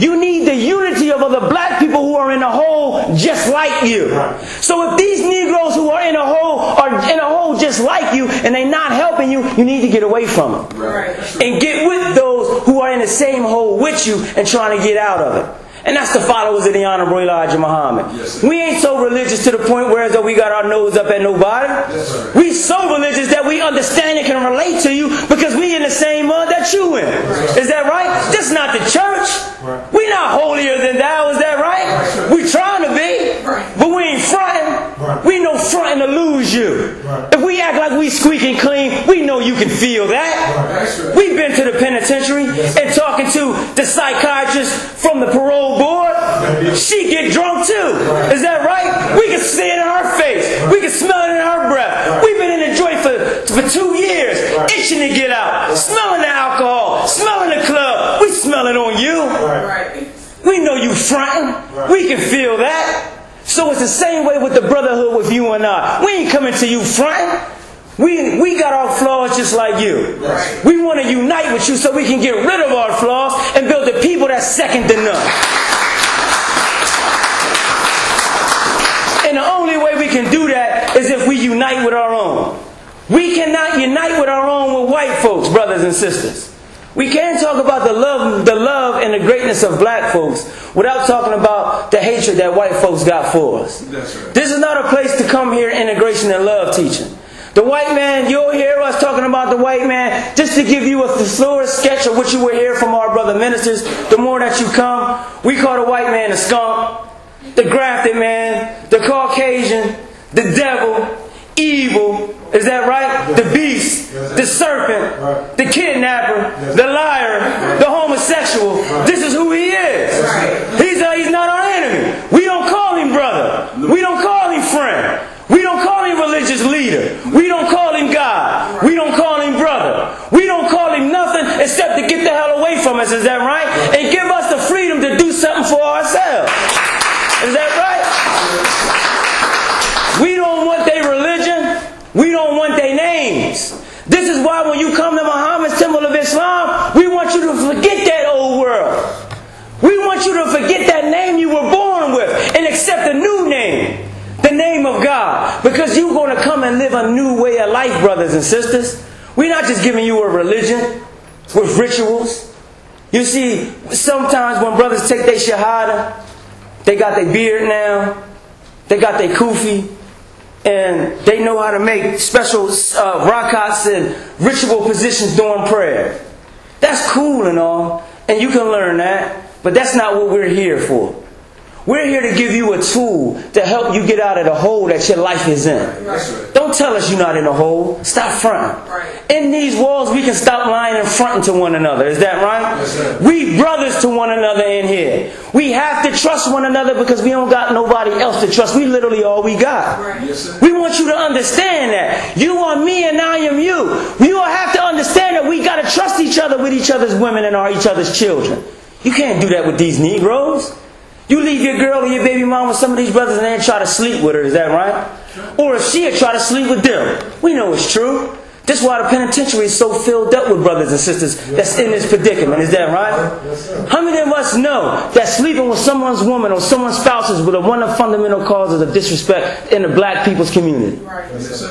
You need the unity of other black people who are in a hole just like you. So if these Negroes who are in a hole just like you and they're not helping you, you need to get away from them. And get with those who are in the same hole with you and trying to get out of it. And that's the followers of the Honorable Elijah Muhammad. We ain't so religious to the point where as though we got our nose up at nobody. We so religious that we understand and can relate to you because we in the same mud that you in. Is that right? This is not the church. We not holier than thou. Is that right? We trying to be, but we ain't fronting. We know fronting to lose you. If we act like we squeaking clean, we know you can feel that. We've been to the penitentiary and talking to the psychiatrist from the parole board. She get drunk too. Is that right? We can see it in her face. We can smell it in her breath. We've been in the joint for 2 years, itching to get out, smelling the alcohol, smelling the club. We smell it on you. We know you fronting. We can feel that. So it's the same way with the brotherhood with you and I. We ain't coming to you fronting. We got our flaws just like you. We want to unite with you so we can get rid of our flaws and build a people that's second to none. And the only way we can do that is if we unite with our own. We cannot unite with our own with white folks, brothers and sisters. We can't talk about the love and the greatness of black folks without talking about the hatred that white folks got for us. This is not a place to come here integration and love teaching. The white man, you'll hear us talking about the white man just to give you a thesaurus sketch of what you will hear from our brother ministers. The more that you come, we call the white man the skunk, the grafted man, the Caucasian, the devil, evil, is that right? The beast, the serpent, the kidnapper, the liar, the homosexual. This is who he is. He's not our enemy. We don't call him brother. We don't call him friend. We don't call him religious leader. We don't call him God. We don't call him brother. We don't call him nothing except to get the hell away from us. Is that right? And give us the freedom to do something for ourselves. Is that right? We don't want their religion. We don't want their names. This is why when you come to Muhammad's Temple of Islam, we want you to forget that old world. We want you to forget that name you were born with and accept a new name. The name of God. Because you're going to come and live a new way of life, brothers and sisters. We're not just giving you a religion with rituals. You see, sometimes when brothers take their shahada, they got their beard now, they got their kufi, and they know how to make special rakats and ritual positions during prayer. That's cool and all, and you can learn that, but that's not what we're here for. We're here to give you a tool to help you get out of the hole that your life is in. Don't tell us you're not in a hole. Stop fronting. In these walls, we can stop lying and fronting to one another. Is that right? We brothers to one another in here. We have to trust one another because we don't got nobody else to trust. We literally all we got. We want you to understand that. You are me and I am you. You all have to understand that we got to trust each other with each other's women and each other's children. You can't do that with these Negroes. You leave your girl or your baby mom with some of these brothers and they try to sleep with her, is that right? Or if she'll try to sleep with them. We know it's true. This is why the penitentiary is so filled up with brothers and sisters that's in this predicament, is that right? How many of us know that sleeping with someone's woman or someone's spouse is one of the fundamental causes of disrespect in the black people's community?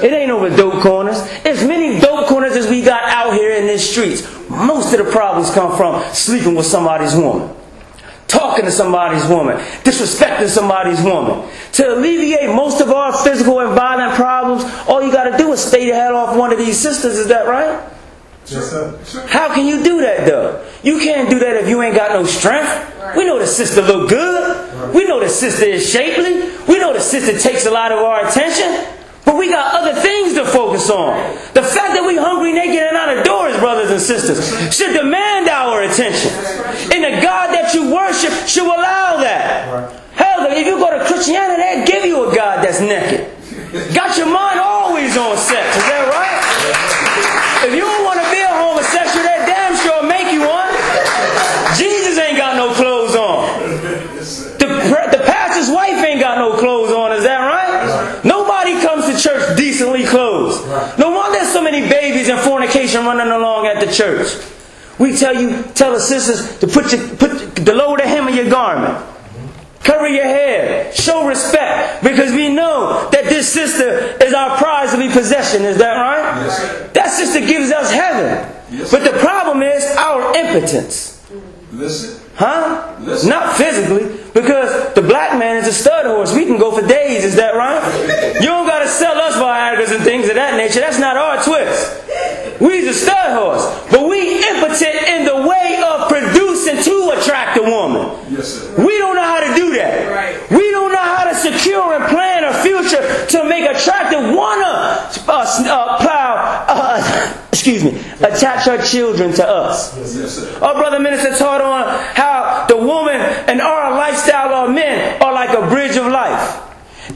It ain't over dope corners. As many dope corners as we got out here in these streets, most of the problems come from sleeping with somebody's woman. Talking to somebody's woman, disrespecting somebody's woman. To alleviate most of our physical and violent problems, all you got to do is stay the hell off one of these sisters, is that right? Yes, sir. How can you do that though? You can't do that if you ain't got no strength. We know the sister look good. We know the sister is shapely. We know the sister takes a lot of our attention. But we got other things to focus on. The fact that we hungry, naked, and out of doors, brothers and sisters, should demand our attention. And the God that you worship should allow that. Hell, if you go to Christianity, they'll give you a God that's naked. Got your mind always on sex, is that right? If you don't want to be a homosexual, they damn sure make you one. Jesus ain't got no clothes on. The pastor's wife ain't got no clothes on, is that right? Nobody comes to church decently clothed. No wonder there's so many babies and fornication running along at the church. We tell the sisters to lower the hem of garment. Cover your head. Show respect. Because we know that this sister is our prizely possession. Is that right? Yes, sir. That sister gives us heaven. Yes, but the problem is our impotence. Listen. Huh? Listen. Not physically. Because the black man is a stud horse. We can go for days. Is that right? You don't got to sell us Viagra's and things of that nature. That's not our twist. We's a stud horse. But we impotent in the way of producing to attract a woman. Yes, sir. We don't know how to do that. Right. We don't know how to secure and plan a future to make attractive attach our children to us. Yes, sir. Our brother minister taught on how the woman and our lifestyle of men are like a bridge of life.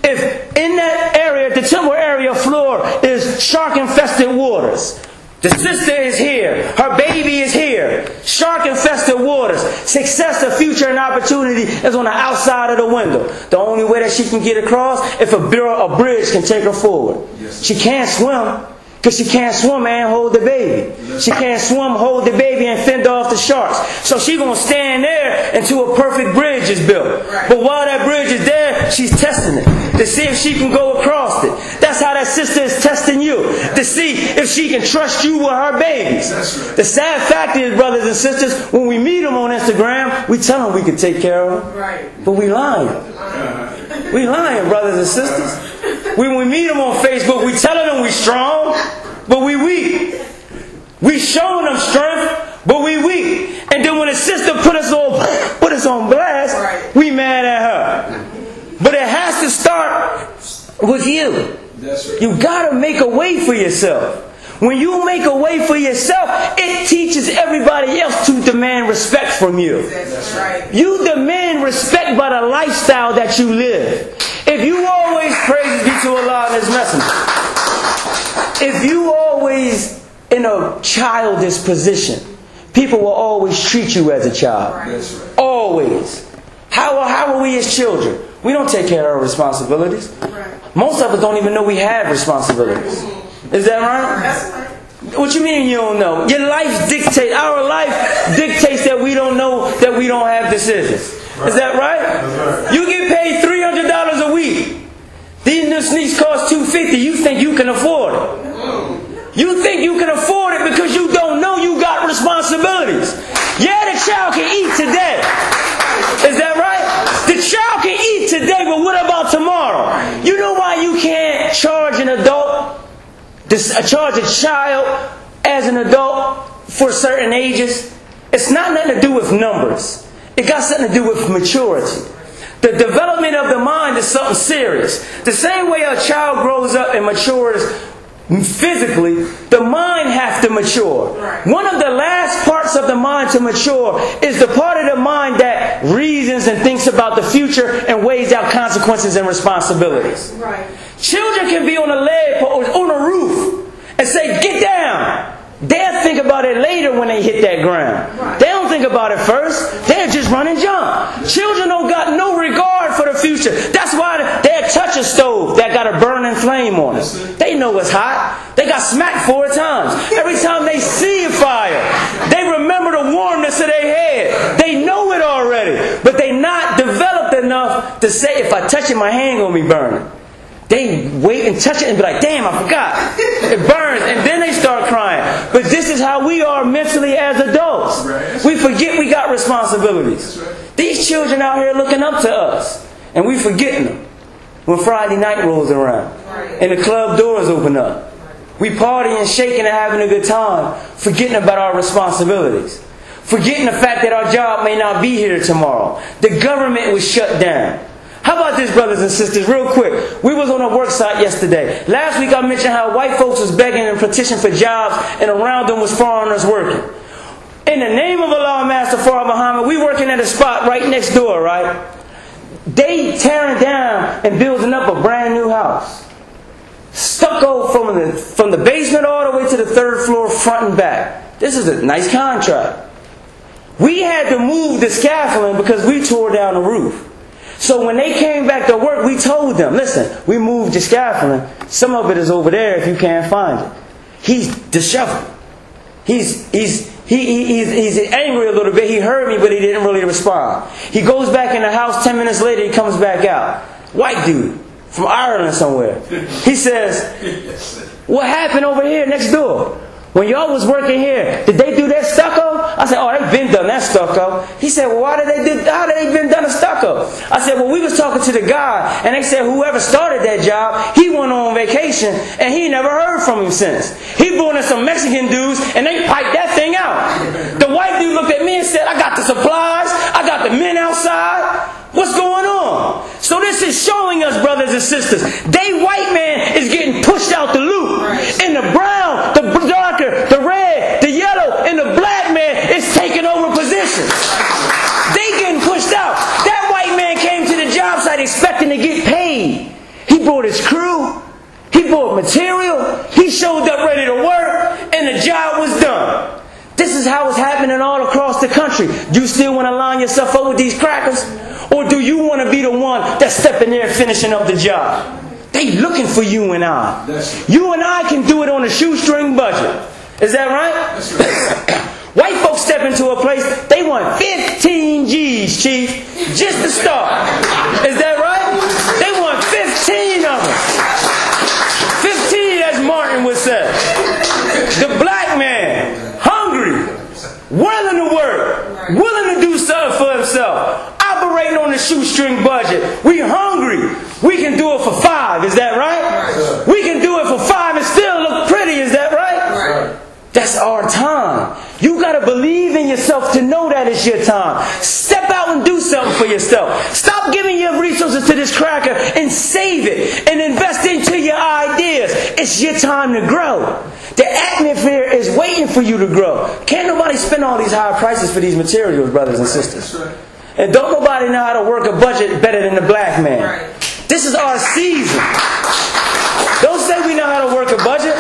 If in that area, the temple area floor is shark-infested waters, the sister is here. Her baby is here. Shark-infested waters. Success, the future, and opportunity is on the outside of the window. The only way that she can get across if a bridge can take her forward. Yes. She can't swim. Because she can't swim and hold the baby. She can't swim, hold the baby, and fend off the sharks. So she's going to stand there until a perfect bridge is built. But while that bridge is there, she's testing it to see if she can go across it. That's how that sister is testing you. To see if she can trust you with her babies. The sad fact is, brothers and sisters, when we meet them on Instagram, we tell them we can take care of them. But we lying. We lying, brothers and sisters. When we meet them on Facebook, we telling them we strong, but we weak. We showing them strength, but we weak. And then when a sister put us on blast, we mad at her. But it has to start with you. You gotta make a way for yourself. When you make a way for yourself, it teaches everybody else to demand respect from you. You demand respect by the lifestyle that you live. If you always, praises be to Allah and His Messenger, if you always in a childish position, people will always treat you as a child. Always. How are we as children? We don't take care of our responsibilities. Most of us don't even know we have responsibilities. Is that right? What you mean you don't know? Your life dictates, our life dictates that we don't know that we don't have decisions. Is that right? You get paid $300 a week. These new sneaks cost $250. You think you can afford it. You think you can afford it because you don't know you got responsibilities. Yeah, the child can eat today. Is that right? The child can eat today, but what about tomorrow? You know why you can't charge an adult, charge a child as an adult for certain ages? It's not nothing to do with numbers. It got something to do with maturity. The development of the mind is something serious. The same way a child grows up and matures physically, the mind has to mature. One of the last parts of the mind to mature is the part of the mind that reasons and thinks about the future and weighs out consequences and responsibilities. Children can be on a ledge or on a roof and say, "Get down." They'll think about it later when they hit that ground. They don't think about it first. They'll just run and jump. Children don't got no regard for the future. That's why they'll touch a stove that got a burning flame on it. They know it's hot. They got smacked 4 times. Every time they see a fire, they remember the warmness of their head. They know it already. But they not developed enough to say, if I touch it, my hand going to be burning. They wait and touch it and be like, "Damn, I forgot." It burns, and then they start crying. But this is how we are mentally as adults. We forget we got responsibilities. These children out here looking up to us, and we forgetting them when Friday night rolls around and the club doors open up. We partying, shaking, and having a good time, forgetting about our responsibilities. Forgetting the fact that our job may not be here tomorrow. The government was shut down. How about this, brothers and sisters, real quick? We was on a work site yesterday. Last week I mentioned how white folks was begging and petitioning for jobs, and around them was foreigners working. In the name of Allah, Master Farah Muhammad, we working at a spot right next door, right? They tearing down and building up a brand new house. Stucco from the basement all the way to the 3rd floor, front and back. This is a nice contract. We had to move the scaffolding because we tore down the roof. So when they came back to work, we told them, "Listen, we moved the scaffolding. Some of it is over there if you can't find it." He's disheveled. He's He's angry a little bit. He heard me, but he didn't really respond. He goes back in the house. 10 minutes later, he comes back out. White dude from Ireland somewhere. He says, what happened over here next door? When y'all was working here, did they do that stucco? I said, oh, they've been done that stucco. He said, well, how did they been done a stucco? I said, well, we was talking to the guy, and they said whoever started that job, he went on vacation, and he never heard from him since. He brought in some Mexican dudes, and they piped that thing out. The white dude looked at me and said, I got the supplies, I got the men outside. What's going on? So this is showing us, brothers and sisters, they white man is getting pushed out the loop. And the brown, the darker, the red, the yellow, and the black man is taking over positions. They getting pushed out. That white man came to the job site expecting to get paid. He brought his crew. He brought material. He showed up ready to work, and the job was done. This is how it's happening all across the country. Do you still want to line yourself up with these crackers? Or do you want to be the one that's stepping there and finishing up the job? They looking for you and I. You and I can do it on a shoestring budget. Is that right? That's right. White folks step into a place, they want 15 G's, Chief, just to start. Is that right? They want 15 of them. 15, as Martin would say. The black man, hungry, willing to work, willing to do something for himself, operating on the shoestring budget. We hungry. We can do it for 5. Is that right? We can do it for 5 and still look pretty. Is that right? That's our time. You got to believe in yourself to know that it's your time. Step out and do something for yourself. Stop giving your resources to this cracker and save it and invest into your ideas. It's your time to grow. The atmosphere is waiting for you to grow. Can't nobody spend all these high prices for these materials, brothers and sisters. And don't nobody know how to work a budget better than the black man. This is our season. Don't say we know how to work a budget.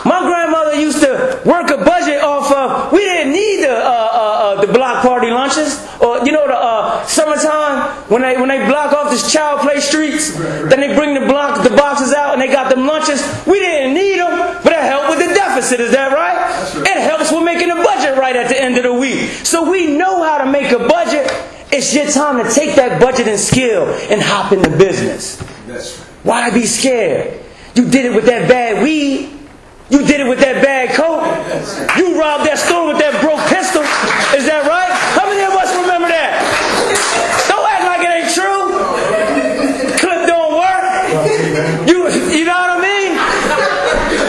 My grandmother used to work a budget off of, we didn't need the block party lunches. Or, you know, the summertime, when they block off this child play streets, then they bring the boxes out and they got them lunches. We didn't need them, but that helped with the deficit. Is that right? It helps with making the budget right at the end of the week. So we know how to make a budget. It's your time to take that budget and skill and hop into business. Why be scared? You did it with that bad weed. You did it with that bad coat. You robbed that store with that broke pistol. Is that right? How many of us remember that? Don't act like it ain't true. Clip don't work. You know what I mean?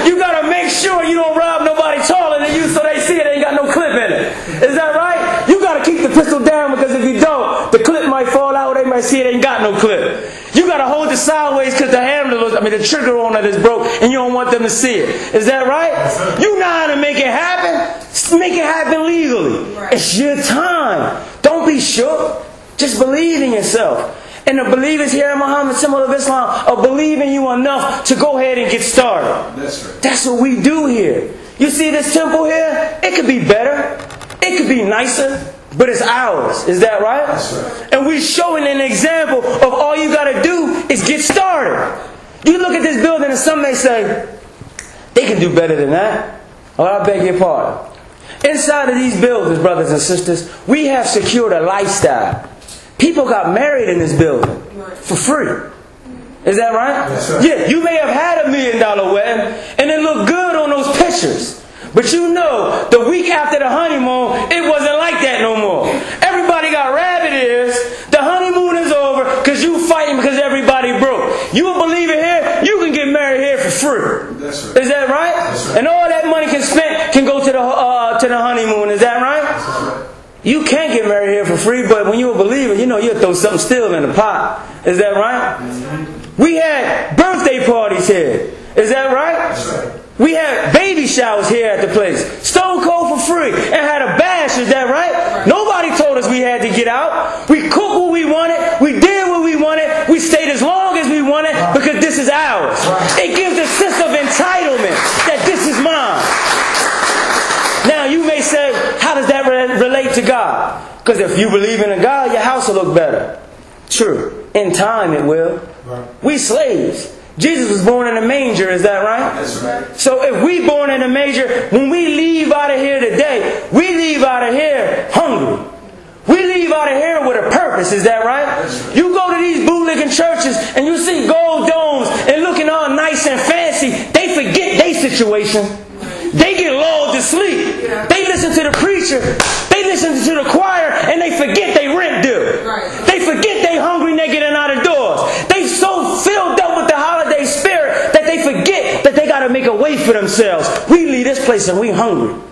You got to make sure you don't rob nobody taller than you so they see it ain't got no clip in it. Is that right? You got to keep the pistol down because if you don't, the clip might fall out. They might see it ain't got no clip. You got to hold it sideways because the trigger on it is broke and you don't want them to see it. Is that right? You know how to make it happen. Make it happen legally. It's your time. Don't be shook. Just believe in yourself. And the believers here in Muhammad Symbol of Islam are believing you enough to go ahead and get started. That's what we do here. You see this temple here? It could be better. It could be nicer. But it's ours. Is that right? And we're showing an example of all you got to do is get started. You look at this building and some may say, they can do better than that. Oh, I beg your pardon. Inside of these buildings, brothers and sisters, we have secured a lifestyle. People got married in this building for free. Is that right? Yeah, you may have had $1 million wedding and it looked good on those pictures. But you know, the week after the honeymoon, it wasn't like that no more. Everybody got rabbit ears. The honeymoon is over because you fighting because everybody broke. You a believer here, you can get married here for free. Is that right? And all that money can go to the honeymoon. Is that right? You can't get married here for free, but when you're a believer, you know you'll throw something still in the pot. Is that right? We had birthday parties here. Is that right? We had baby showers here at the place. Stone cold for free. And had a bash, is that right? Nobody told us we had to get out. We cooked what we wanted. We did what we wanted. We stayed as long as we wanted because this is ours. It gives a sense of entitlement that this is mine. Now you may say, how does that relate to God? Because if you believe in a God, your house will look better. True. In time it will. We slaves. Jesus was born in a manger, is that right? That's right. So if we born in a manger, when we leave out of here today, we leave out of here hungry. We leave out of here with a purpose, is that right? You go to these bootlicking churches and you see gold domes and looking all nice and fancy, they forget their situation. They get lulled to sleep. They listen to the preacher, they listen to the choir, and they forget they rent due. They forget they hungry, naked, and out of doors. They so filled up with the holiday spirit that they forget that they got to make a way for themselves. We leave this place and we hungry.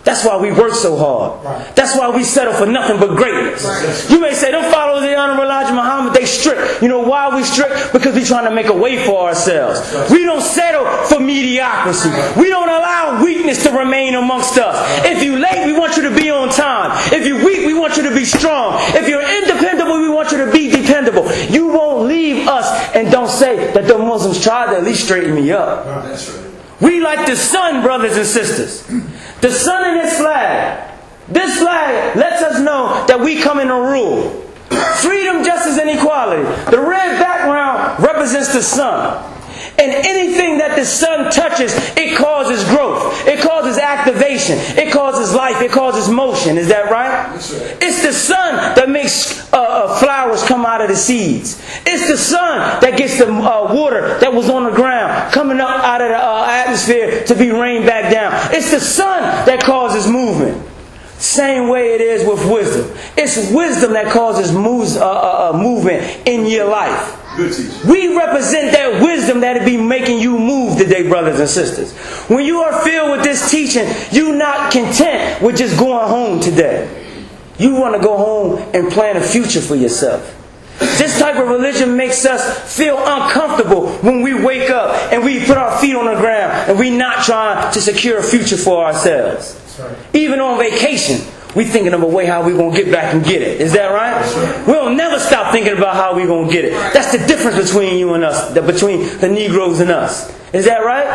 That's why we work so hard. That's why we settle for nothing but greatness. You may say, don't follow the Honorable Elijah Muhammad, they strict. You know why we strict? Because we're trying to make a way for ourselves. We don't settle for mediocrity. We don't allow weakness to remain amongst us. If you're late, we want you to be on time. If you're weak, we want you to be strong. If you're independable, we want you to be dependable. You won't leave us and don't say that the Muslims tried to at least straighten me up. That's right. We like the sun, brothers and sisters. The sun in this flag. This flag lets us know that we come in to rule. Freedom, justice, and equality. The red background represents the sun. And anything that the sun touches, it causes growth. It causes activation. It causes life. It causes motion. Is that right? It's the sun that makes flowers come out of the seeds. It's the sun that gets the water that was on the ground coming up out of the atmosphere to be rained back down. It's the sun that causes movement. Same way it is with wisdom. It's wisdom that causes movement in your life. We represent that wisdom that be making you move today, brothers and sisters. When you are filled with this teaching, you're not content with just going home today. You want to go home and plan a future for yourself. This type of religion makes us feel uncomfortable when we wake up and we put our feet on the ground and we're not trying to secure a future for ourselves. Even on vacation, we thinking of a way how we're going to get back and get it. Is that right? We'll never stop thinking about how we're going to get it. That's the difference between you and us, between the Negroes and us. Is that right?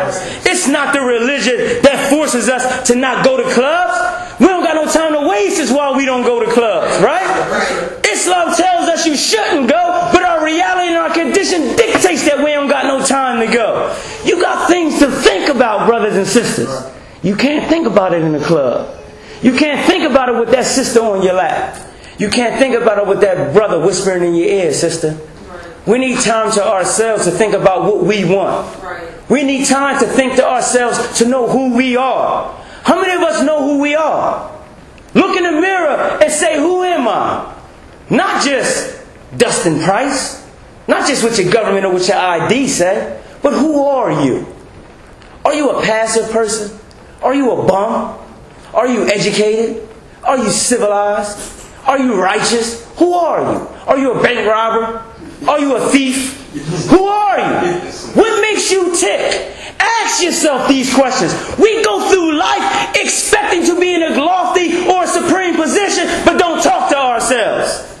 It's not the religion that forces us to not go to clubs. We don't got no time to waste is why we don't go to clubs, right? Islam tells us you shouldn't go, but our reality and our condition dictates that we don't got no time to go. You got things to think about, brothers and sisters. You can't think about it in the club. You can't think about it with that sister on your lap. You can't think about it with that brother whispering in your ear, sister. We need time to ourselves to think about what we want. We need time to think to ourselves to know who we are. How many of us know who we are? Look in the mirror and say, who am I? Not just Dustin Price. Not just what your government or what your ID say. But who are you? Are you a passive person? Are you a bum? Are you educated? Are you civilized? Are you righteous? Who are you? Are you a bank robber? Are you a thief? Who are you? What makes you tick? Ask yourself these questions. We go through life expecting to be in a lofty or a supreme position, but don't talk to ourselves.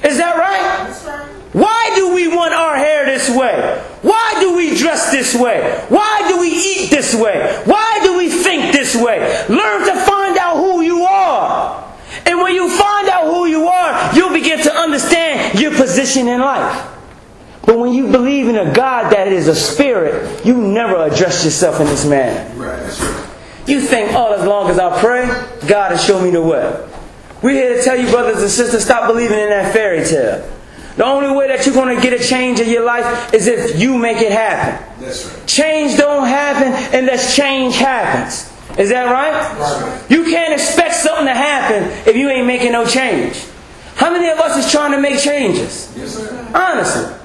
Is that right? That's right. Why do we want our hair this way? Why do we dress this way? Why do we eat this way? Why do we think this way? Learn to find out who you are. And when you find out who you are, you'll begin to understand your position in life. But when you believe in a God that is a spirit, you never address yourself in this manner. You think, oh, as long as I pray, God will show me the way. We're here to tell you, brothers and sisters, stop believing in that fairy tale. The only way that you're going to get a change in your life is if you make it happen. That's right. Change don't happen unless change happens. Is that right? You can't expect something to happen if you ain't making no change. How many of us is trying to make changes? Yes, sir. Honestly.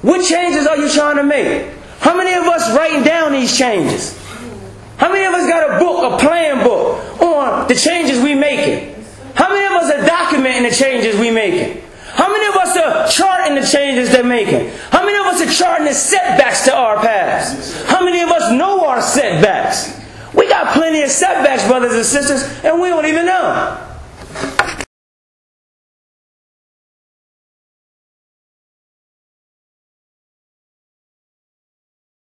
What changes are you trying to make? How many of us writing down these changes? How many of us got a book, a plan book on the changes we making? How many of us are documenting the changes we making? How many of us are charting the changes they're making? How many of us are charting the setbacks to our past? How many of us know our setbacks? We got plenty of setbacks, brothers and sisters, and we don't even know.